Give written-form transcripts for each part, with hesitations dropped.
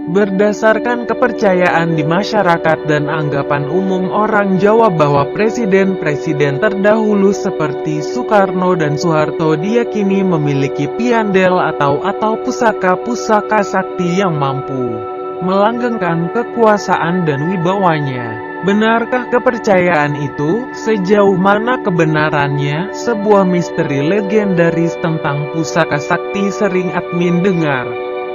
Berdasarkan kepercayaan di masyarakat dan anggapan umum orang Jawa bahwa presiden-presiden terdahulu seperti Soekarno dan Soeharto diyakini memiliki piandel atau pusaka-pusaka sakti yang mampu melanggengkan kekuasaan dan wibawanya. Benarkah kepercayaan itu? Sejauh mana kebenarannya? Sebuah misteri legendaris tentang pusaka sakti sering admin dengar.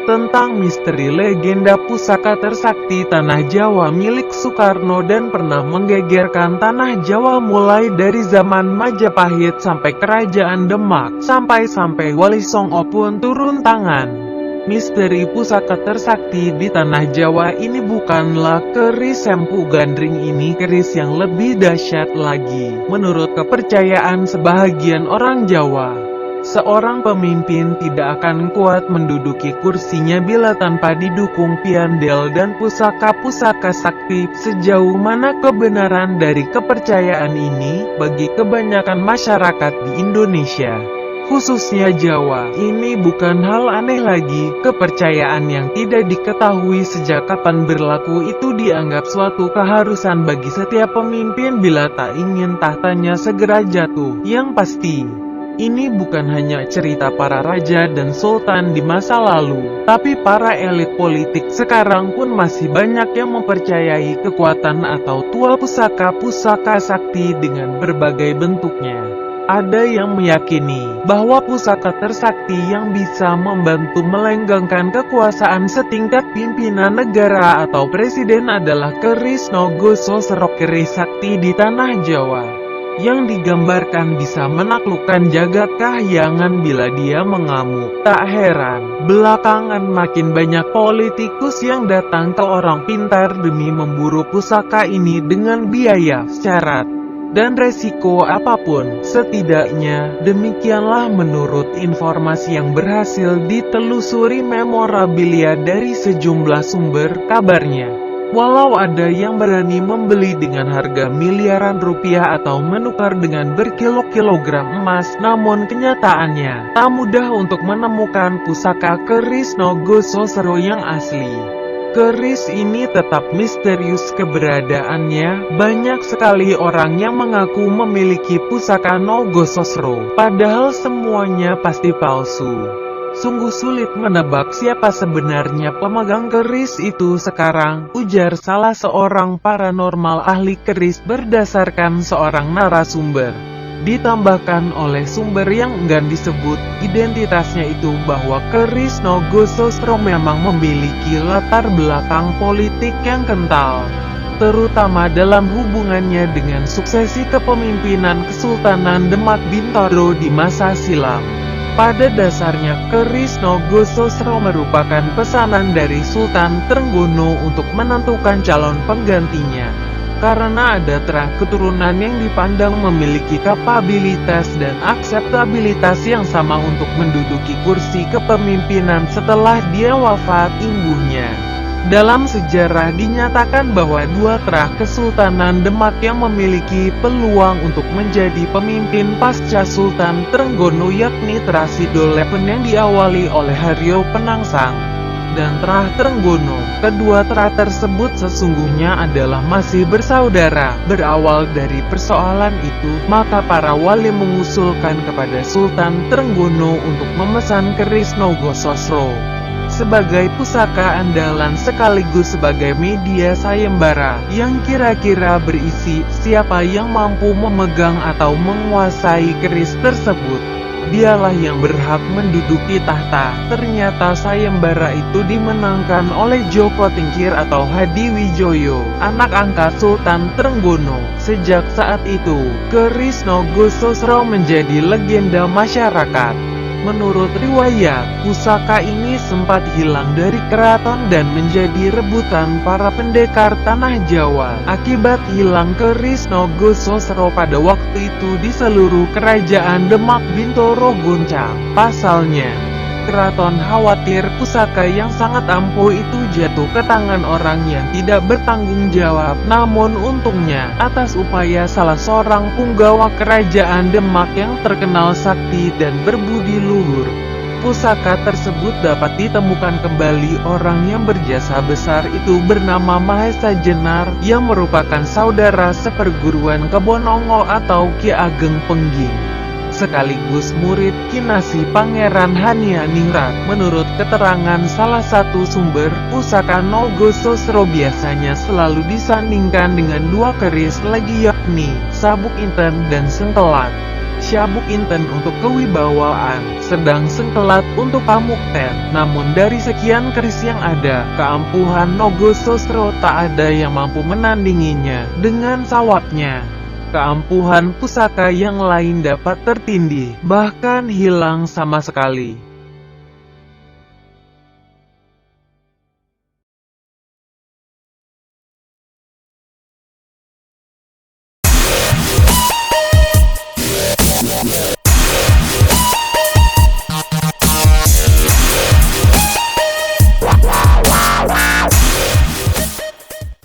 Tentang misteri legenda pusaka tersakti Tanah Jawa milik Soekarno dan pernah menggegerkan Tanah Jawa mulai dari zaman Majapahit sampai Kerajaan Demak, sampai Wali Songo pun turun tangan. Misteri pusaka tersakti di Tanah Jawa ini bukanlah keris Empu Gandring, ini keris yang lebih dahsyat lagi. Menurut kepercayaan sebahagian orang Jawa, seorang pemimpin tidak akan kuat menduduki kursinya bila tanpa didukung piandel dan pusaka-pusaka sakti. Sejauh mana kebenaran dari kepercayaan ini bagi kebanyakan masyarakat di Indonesia, khususnya Jawa, ini bukan hal aneh lagi. Kepercayaan yang tidak diketahui sejak kapan berlaku itu dianggap suatu keharusan bagi setiap pemimpin bila tak ingin tahtanya segera jatuh. Yang pasti, ini bukan hanya cerita para raja dan sultan di masa lalu, tapi para elit politik sekarang pun masih banyak yang mempercayai kekuatan atau tua pusaka-pusaka sakti dengan berbagai bentuknya. Ada yang meyakini bahwa pusaka tersakti yang bisa membantu melenggangkan kekuasaan setingkat pimpinan negara atau presiden adalah keris Nogososro, keris sakti di Tanah Jawa, yang digambarkan bisa menaklukkan jagat kahyangan bila dia mengamuk. Tak heran, belakangan makin banyak politikus yang datang ke orang pintar demi memburu pusaka ini dengan biaya, syarat, dan resiko apapun. Setidaknya, demikianlah menurut informasi yang berhasil ditelusuri memorabilia dari sejumlah sumber. Kabarnya, walau ada yang berani membeli dengan harga miliaran rupiah atau menukar dengan berkilo-kilogram emas, namun kenyataannya tak mudah untuk menemukan pusaka keris Nogososro yang asli. Keris ini tetap misterius keberadaannya. Banyak sekali orang yang mengaku memiliki pusaka Nogososro, padahal semuanya pasti palsu. Sungguh sulit menebak siapa sebenarnya pemegang keris itu sekarang, ujar salah seorang paranormal ahli keris berdasarkan seorang narasumber. Ditambahkan oleh sumber yang enggan disebut identitasnya itu bahwa keris Nogososro memang memiliki latar belakang politik yang kental, terutama dalam hubungannya dengan suksesi kepemimpinan Kesultanan Demak Bintoro di masa silam. Pada dasarnya, keris Nogososro merupakan pesanan dari Sultan Trenggono untuk menentukan calon penggantinya. Karena ada terah keturunan yang dipandang memiliki kapabilitas dan akseptabilitas yang sama untuk menduduki kursi kepemimpinan setelah dia wafat imbuhnya. Dalam sejarah dinyatakan bahwa dua terah Kesultanan Demak yang memiliki peluang untuk menjadi pemimpin pasca Sultan Trenggono yakni terah Sidolepen yang diawali oleh Haryo Penangsang dan terah Trenggono. Kedua terah tersebut sesungguhnya adalah masih bersaudara. Berawal dari persoalan itu, maka para wali mengusulkan kepada Sultan Trenggono untuk memesan keris Nogososro sebagai pusaka andalan sekaligus sebagai media sayembara yang kira-kira berisi siapa yang mampu memegang atau menguasai keris tersebut, dialah yang berhak menduduki tahta. Ternyata sayembara itu dimenangkan oleh Joko Tingkir atau Hadiwijoyo, anak angkat Sultan Trenggono. Sejak saat itu, keris Nogososro menjadi legenda masyarakat. Menurut riwayat, pusaka ini sempat hilang dari keraton dan menjadi rebutan para pendekar Tanah Jawa. Akibat hilang keris Nogososro pada waktu itu di seluruh kerajaan Demak Bintoro goncang. Pasalnya, keraton khawatir pusaka yang sangat ampuh itu jatuh ke tangan orang yang tidak bertanggung jawab. Namun untungnya, atas upaya salah seorang punggawa kerajaan Demak yang terkenal sakti dan berbudi luhur, pusaka tersebut dapat ditemukan kembali. Orang yang berjasa besar itu bernama Mahesa Jenar, yang merupakan saudara seperguruan Kebonongo atau Ki Ageng Pengging, sekaligus murid kinasi Pangeran Hanianingrat. Menurut keterangan salah satu sumber, pusaka Nogososro biasanya selalu disandingkan dengan dua keris lagi, yakni Sabuk Inten dan Sengkelat. Sabuk Inten untuk kewibawaan, sedang Sengkelat untuk pamukten. Namun dari sekian keris yang ada, keampuhan Nogososro tak ada yang mampu menandinginya. Dengan sawapnya, keampuhan pusaka yang lain dapat tertindih, bahkan hilang sama sekali.